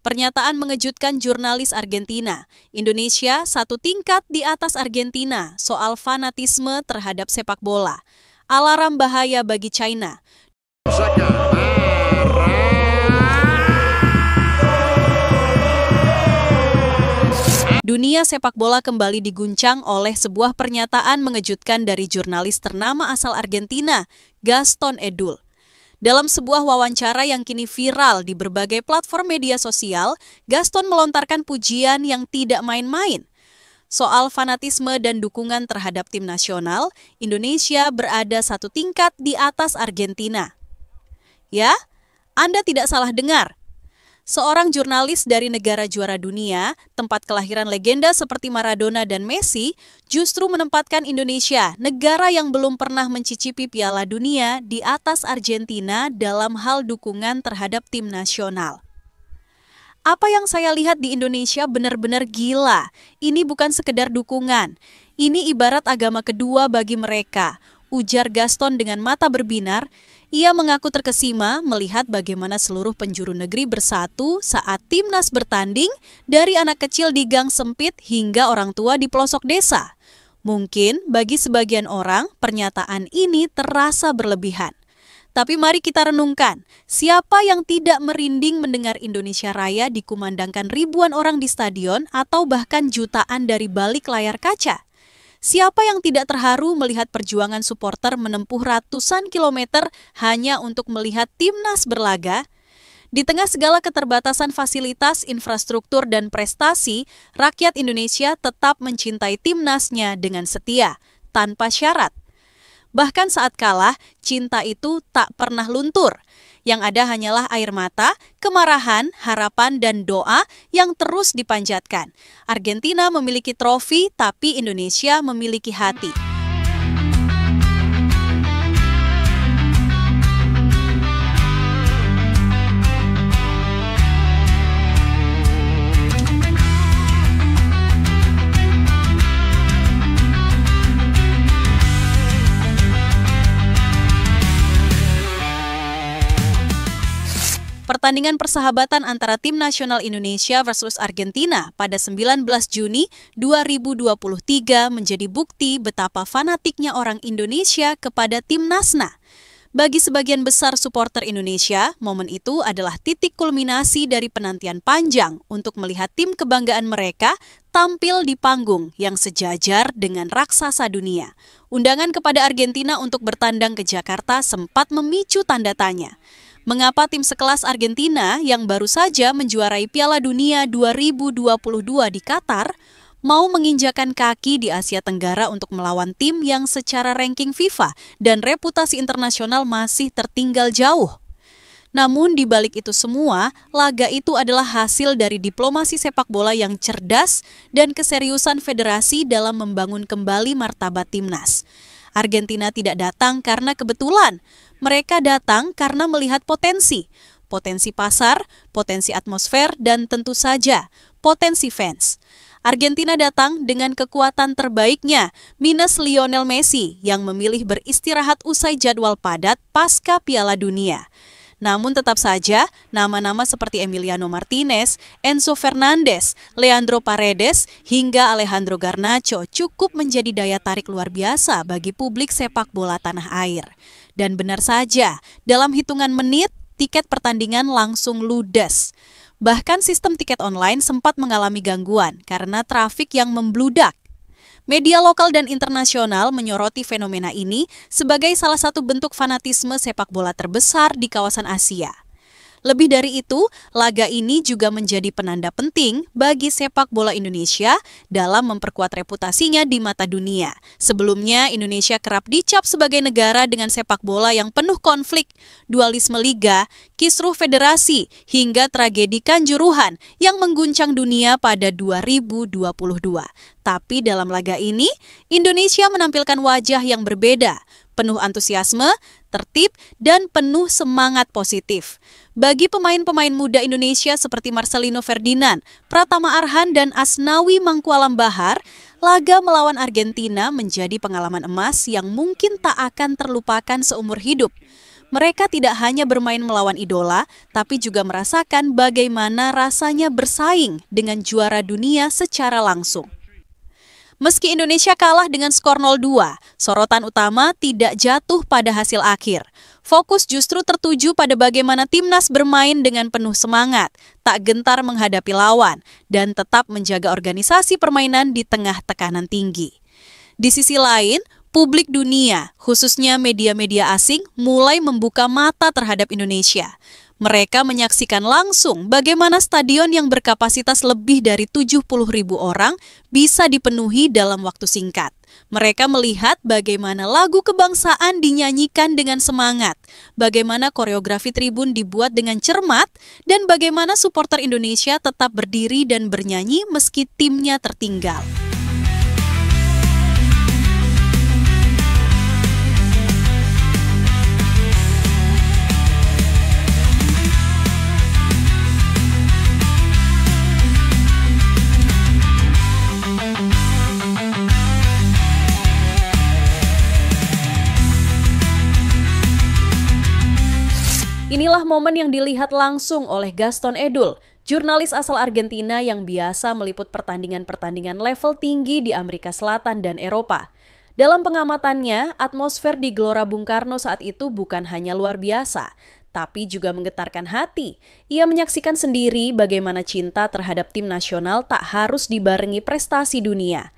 Pernyataan mengejutkan jurnalis Argentina. Indonesia satu tingkat di atas Argentina soal fanatisme terhadap sepak bola. Alarm bahaya bagi China. Dunia sepak bola kembali diguncang oleh sebuah pernyataan mengejutkan dari jurnalis ternama asal Argentina, Gaston Edul. Dalam sebuah wawancara yang kini viral di berbagai platform media sosial, Gaston melontarkan pujian yang tidak main-main. Soal fanatisme dan dukungan terhadap tim nasional, Indonesia berada satu tingkat di atas Argentina. Ya, Anda tidak salah dengar. Seorang jurnalis dari negara juara dunia, tempat kelahiran legenda seperti Maradona dan Messi, justru menempatkan Indonesia, negara yang belum pernah mencicipi Piala Dunia, di atas Argentina dalam hal dukungan terhadap tim nasional. Apa yang saya lihat di Indonesia benar-benar gila. Ini bukan sekedar dukungan. Ini ibarat agama kedua bagi mereka, ujar Gaston dengan mata berbinar. Ia mengaku terkesima melihat bagaimana seluruh penjuru negeri bersatu saat timnas bertanding, dari anak kecil di gang sempit hingga orang tua di pelosok desa. Mungkin bagi sebagian orang, pernyataan ini terasa berlebihan. Tapi mari kita renungkan, siapa yang tidak merinding mendengar Indonesia Raya dikumandangkan ribuan orang di stadion atau bahkan jutaan dari balik layar kaca? Siapa yang tidak terharu melihat perjuangan supporter menempuh ratusan kilometer hanya untuk melihat timnas berlaga? Di tengah segala keterbatasan fasilitas, infrastruktur, dan prestasi, rakyat Indonesia tetap mencintai timnasnya dengan setia, tanpa syarat. Bahkan saat kalah, cinta itu tak pernah luntur. Yang ada hanyalah air mata, kemarahan, harapan, dan doa yang terus dipanjatkan. Argentina memiliki trofi, tapi Indonesia memiliki hati. Pertandingan persahabatan antara Tim Nasional Indonesia versus Argentina pada 19 Juni 2023 menjadi bukti betapa fanatiknya orang Indonesia kepada Timnasna. Bagi sebagian besar supporter Indonesia, momen itu adalah titik kulminasi dari penantian panjang untuk melihat tim kebanggaan mereka tampil di panggung yang sejajar dengan raksasa dunia. Undangan kepada Argentina untuk bertandang ke Jakarta sempat memicu tanda tanya. Mengapa tim sekelas Argentina yang baru saja menjuarai Piala Dunia 2022 di Qatar mau menginjakan kaki di Asia Tenggara untuk melawan tim yang secara ranking FIFA dan reputasi internasional masih tertinggal jauh? Namun di balik itu semua, laga itu adalah hasil dari diplomasi sepak bola yang cerdas dan keseriusan federasi dalam membangun kembali martabat timnas. Argentina tidak datang karena kebetulan. Mereka datang karena melihat potensi pasar, potensi atmosfer, dan tentu saja potensi fans. Argentina datang dengan kekuatan terbaiknya, minus Lionel Messi yang memilih beristirahat usai jadwal padat pasca Piala Dunia. Namun tetap saja, nama-nama seperti Emiliano Martinez, Enzo Fernandez, Leandro Paredes, hingga Alejandro Garnacho cukup menjadi daya tarik luar biasa bagi publik sepak bola tanah air. Dan benar saja, dalam hitungan menit, tiket pertandingan langsung ludes. Bahkan sistem tiket online sempat mengalami gangguan karena trafik yang membludak. Media lokal dan internasional menyoroti fenomena ini sebagai salah satu bentuk fanatisme sepak bola terbesar di kawasan Asia. Lebih dari itu, laga ini juga menjadi penanda penting bagi sepak bola Indonesia dalam memperkuat reputasinya di mata dunia. Sebelumnya, Indonesia kerap dicap sebagai negara dengan sepak bola yang penuh konflik, dualisme liga, kisruh federasi, hingga tragedi Kanjuruhan yang mengguncang dunia pada 2022. Tapi dalam laga ini, Indonesia menampilkan wajah yang berbeda, penuh antusiasme, tertib, dan penuh semangat positif. Bagi pemain-pemain muda Indonesia seperti Marcelino Ferdinand, Pratama Arhan, dan Asnawi Mangkualam Bahar, laga melawan Argentina menjadi pengalaman emas yang mungkin tak akan terlupakan seumur hidup. Mereka tidak hanya bermain melawan idola, tapi juga merasakan bagaimana rasanya bersaing dengan juara dunia secara langsung. Meski Indonesia kalah dengan skor 0-2, sorotan utama tidak jatuh pada hasil akhir. Fokus justru tertuju pada bagaimana timnas bermain dengan penuh semangat, tak gentar menghadapi lawan, dan tetap menjaga organisasi permainan di tengah tekanan tinggi. Di sisi lain, publik dunia, khususnya media-media asing, mulai membuka mata terhadap Indonesia. Mereka menyaksikan langsung bagaimana stadion yang berkapasitas lebih dari 70.000 orang bisa dipenuhi dalam waktu singkat. Mereka melihat bagaimana lagu kebangsaan dinyanyikan dengan semangat, bagaimana koreografi tribun dibuat dengan cermat, dan bagaimana supporter Indonesia tetap berdiri dan bernyanyi meski timnya tertinggal. Inilah momen yang dilihat langsung oleh Gaston Edul, jurnalis asal Argentina yang biasa meliput pertandingan-pertandingan level tinggi di Amerika Selatan dan Eropa. Dalam pengamatannya, atmosfer di Gelora Bung Karno saat itu bukan hanya luar biasa, tapi juga menggetarkan hati. Ia menyaksikan sendiri bagaimana cinta terhadap tim nasional tak harus dibarengi prestasi dunia.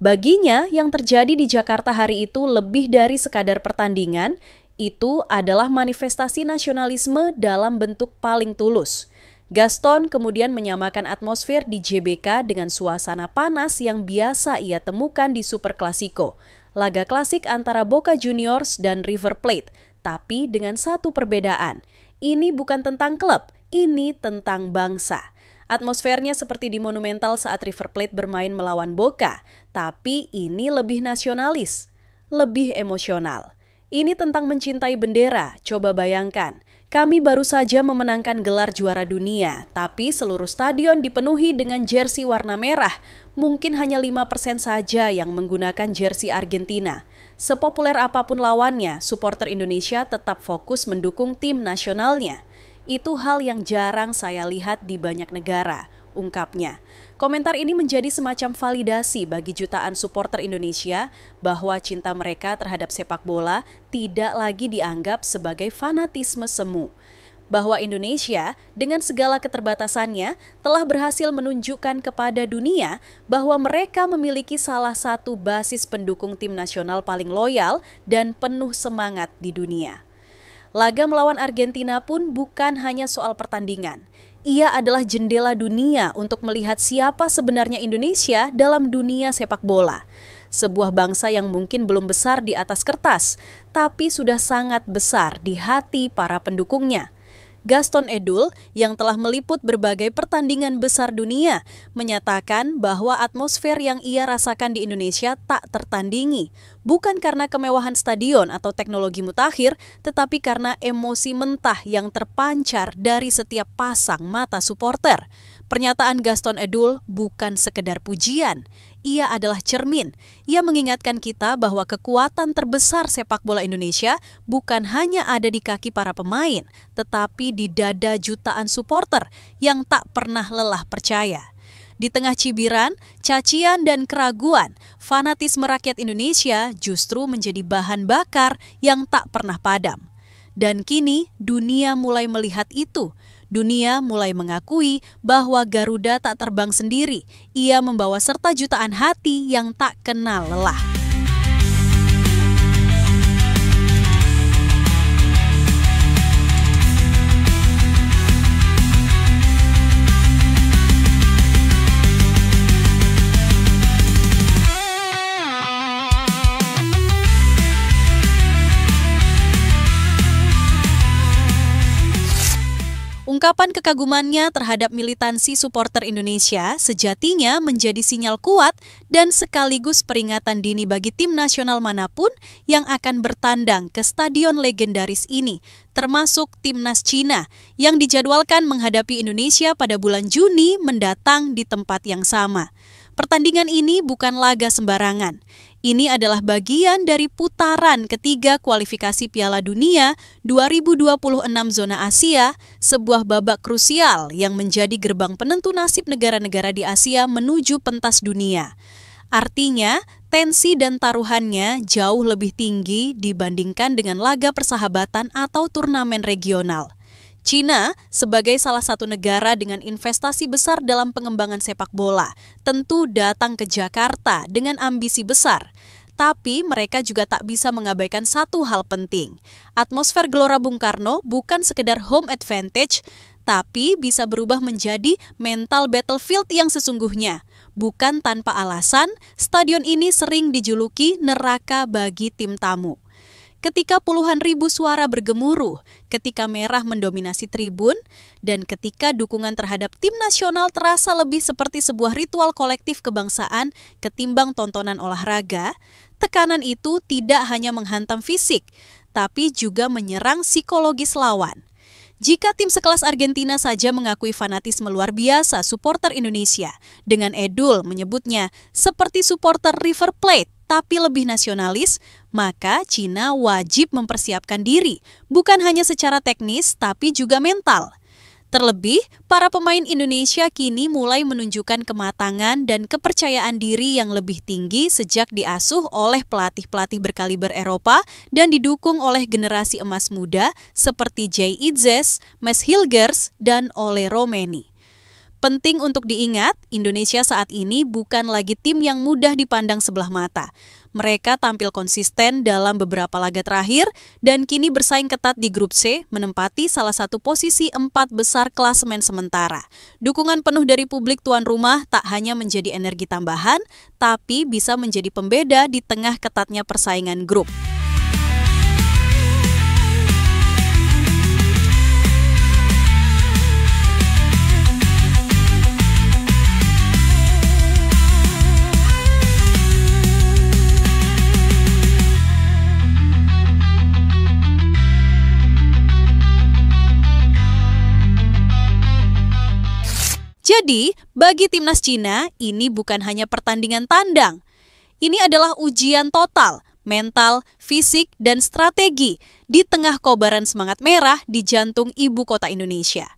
Baginya, yang terjadi di Jakarta hari itu lebih dari sekadar pertandingan, itu adalah manifestasi nasionalisme dalam bentuk paling tulus. Gaston kemudian menyamakan atmosfer di JBK dengan suasana panas yang biasa ia temukan di Super Clasico, laga klasik antara Boca Juniors dan River Plate, tapi dengan satu perbedaan. Ini bukan tentang klub, ini tentang bangsa. Atmosfernya seperti di Monumental saat River Plate bermain melawan Boca, tapi ini lebih nasionalis, lebih emosional. Ini tentang mencintai bendera, coba bayangkan. Kami baru saja memenangkan gelar juara dunia, tapi seluruh stadion dipenuhi dengan jersey warna merah. Mungkin hanya 5% saja yang menggunakan jersey Argentina. Sepopuler apapun lawannya, supporter Indonesia tetap fokus mendukung tim nasionalnya. Itu hal yang jarang saya lihat di banyak negara, ungkapnya. Komentar ini menjadi semacam validasi bagi jutaan supporter Indonesia bahwa cinta mereka terhadap sepak bola tidak lagi dianggap sebagai fanatisme semu. Bahwa Indonesia dengan segala keterbatasannya telah berhasil menunjukkan kepada dunia bahwa mereka memiliki salah satu basis pendukung tim nasional paling loyal dan penuh semangat di dunia. Laga melawan Argentina pun bukan hanya soal pertandingan. Ia adalah jendela dunia untuk melihat siapa sebenarnya Indonesia dalam dunia sepak bola. Sebuah bangsa yang mungkin belum besar di atas kertas, tapi sudah sangat besar di hati para pendukungnya. Gaston Edul yang telah meliput berbagai pertandingan besar dunia menyatakan bahwa atmosfer yang ia rasakan di Indonesia tak tertandingi, bukan karena kemewahan stadion atau teknologi mutakhir, tetapi karena emosi mentah yang terpancar dari setiap pasang mata supporter. Pernyataan Gaston Edul bukan sekedar pujian, ia adalah cermin. Ia mengingatkan kita bahwa kekuatan terbesar sepak bola Indonesia bukan hanya ada di kaki para pemain, tetapi di dada jutaan supporter yang tak pernah lelah percaya. Di tengah cibiran, cacian, dan keraguan, fanatisme rakyat Indonesia justru menjadi bahan bakar yang tak pernah padam. Dan kini dunia mulai melihat itu. Dunia mulai mengakui bahwa Garuda tak terbang sendiri. Ia membawa serta jutaan hati yang tak kenal lelah. Ungkapan kekagumannya terhadap militansi supporter Indonesia sejatinya menjadi sinyal kuat dan sekaligus peringatan dini bagi tim nasional manapun yang akan bertandang ke stadion legendaris ini, termasuk timnas Cina yang dijadwalkan menghadapi Indonesia pada bulan Juni mendatang di tempat yang sama. Pertandingan ini bukan laga sembarangan. Ini adalah bagian dari putaran ketiga kualifikasi Piala Dunia 2026 zona Asia, sebuah babak krusial yang menjadi gerbang penentu nasib negara-negara di Asia menuju pentas dunia. Artinya, tensi dan taruhannya jauh lebih tinggi dibandingkan dengan laga persahabatan atau turnamen regional. China, sebagai salah satu negara dengan investasi besar dalam pengembangan sepak bola, tentu datang ke Jakarta dengan ambisi besar. Tapi mereka juga tak bisa mengabaikan satu hal penting. Atmosfer Gelora Bung Karno bukan sekedar home advantage, tapi bisa berubah menjadi mental battlefield yang sesungguhnya. Bukan tanpa alasan, stadion ini sering dijuluki neraka bagi tim tamu. Ketika puluhan ribu suara bergemuruh, ketika merah mendominasi tribun, dan ketika dukungan terhadap tim nasional terasa lebih seperti sebuah ritual kolektif kebangsaan ketimbang tontonan olahraga, tekanan itu tidak hanya menghantam fisik, tapi juga menyerang psikologis lawan. Jika tim sekelas Argentina saja mengakui fanatisme luar biasa supporter Indonesia, dengan edul menyebutnya seperti supporter River Plate, tapi lebih nasionalis, maka China wajib mempersiapkan diri, bukan hanya secara teknis, tapi juga mental. Terlebih, para pemain Indonesia kini mulai menunjukkan kematangan dan kepercayaan diri yang lebih tinggi sejak diasuh oleh pelatih-pelatih berkaliber Eropa dan didukung oleh generasi emas muda seperti Jay Itzes, Mes Hilgers, dan Ole Romeni. Penting untuk diingat, Indonesia saat ini bukan lagi tim yang mudah dipandang sebelah mata. Mereka tampil konsisten dalam beberapa laga terakhir dan kini bersaing ketat di grup C, menempati salah satu posisi 4 besar klasemen sementara. Dukungan penuh dari publik tuan rumah tak hanya menjadi energi tambahan, tapi bisa menjadi pembeda di tengah ketatnya persaingan grup. Jadi, bagi timnas Cina, ini bukan hanya pertandingan tandang. Ini adalah ujian total, mental, fisik, dan strategi di tengah kobaran semangat merah di jantung ibu kota Indonesia.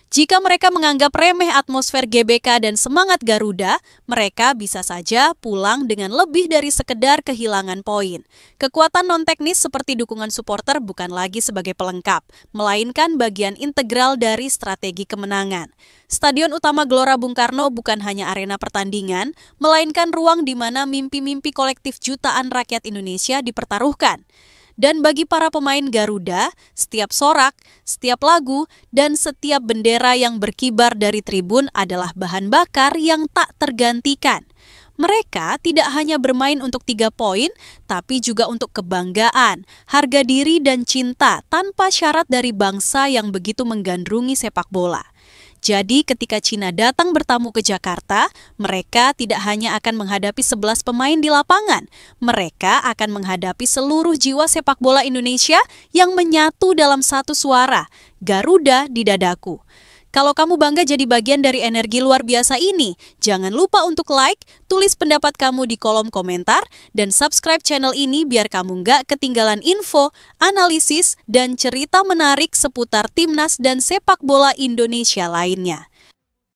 Jika mereka menganggap remeh atmosfer GBK dan semangat Garuda, mereka bisa saja pulang dengan lebih dari sekedar kehilangan poin. Kekuatan non-teknis seperti dukungan supporter bukan lagi sebagai pelengkap, melainkan bagian integral dari strategi kemenangan. Stadion utama Gelora Bung Karno bukan hanya arena pertandingan, melainkan ruang di mana mimpi-mimpi kolektif jutaan rakyat Indonesia dipertaruhkan. Dan bagi para pemain Garuda, setiap sorak, setiap lagu, dan setiap bendera yang berkibar dari tribun adalah bahan bakar yang tak tergantikan. Mereka tidak hanya bermain untuk 3 poin, tapi juga untuk kebanggaan, harga diri, dan cinta tanpa syarat dari bangsa yang begitu menggandrungi sepak bola. Jadi ketika Cina datang bertamu ke Jakarta, mereka tidak hanya akan menghadapi 11 pemain di lapangan, mereka akan menghadapi seluruh jiwa sepak bola Indonesia yang menyatu dalam satu suara, Garuda di dadaku. Kalau kamu bangga jadi bagian dari energi luar biasa ini, jangan lupa untuk like, tulis pendapat kamu di kolom komentar, dan subscribe channel ini biar kamu nggak ketinggalan info, analisis, dan cerita menarik seputar timnas dan sepak bola Indonesia lainnya.